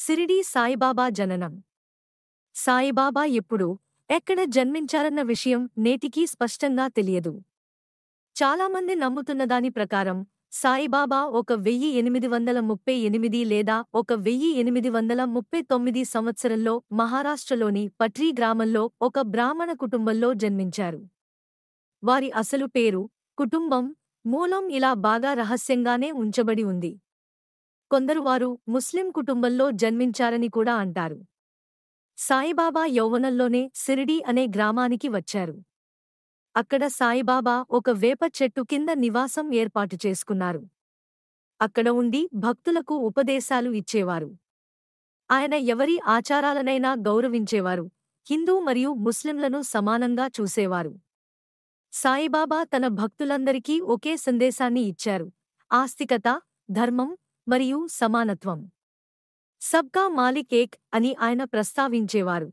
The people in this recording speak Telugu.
షిరిడీ సాయిబాబా జననం. సాయిబాబా ఎప్పుడు, ఎక్కడ జన్మించారన్న విషయం నేటికీ స్పష్టంగా తెలియదు. చాలామంది నమ్ముతున్నదాని ప్రకారం సాయిబాబా 1838 లేదా 1839 సంవత్సరంలో మహారాష్ట్రలోని పట్రీ గ్రామంలో ఒక బ్రాహ్మణ కుటుంబంలో జన్మించారు. వారి అసలు పేరు, కుటుంబం, మూలం ఇలా బాగా రహస్యంగానే ఉంచబడి ఉంది. కొందరు వారు ముస్లిం కుటుంబంలో జన్మించారని కూడా అంటారు. సాయిబాబా యౌవనంలోనే షిరిడీ అనే గ్రామానికి వచ్చారు. అక్కడ సాయిబాబా ఒక వేప చెట్టు కింద నివాసం ఏర్పాటు చేసుకున్నారు. అక్కడ ఉండి భక్తులకు ఉపదేశాలు ఇచ్చేవారు. ఆయన ఎవరి ఆచారాలనైనా గౌరవించేవారు. హిందూ మరియు ముస్లింలను సమానంగా చూసేవారు. సాయిబాబా తన భక్తులందరికీ ఒకే సందేశాన్ని ఇచ్చారు: ఆస్తికత, ధర్మం మరియు సమానత్వం. సబ్కా మాలిక్ ఏక్ అని ఆయన ప్రస్తావించేవారు.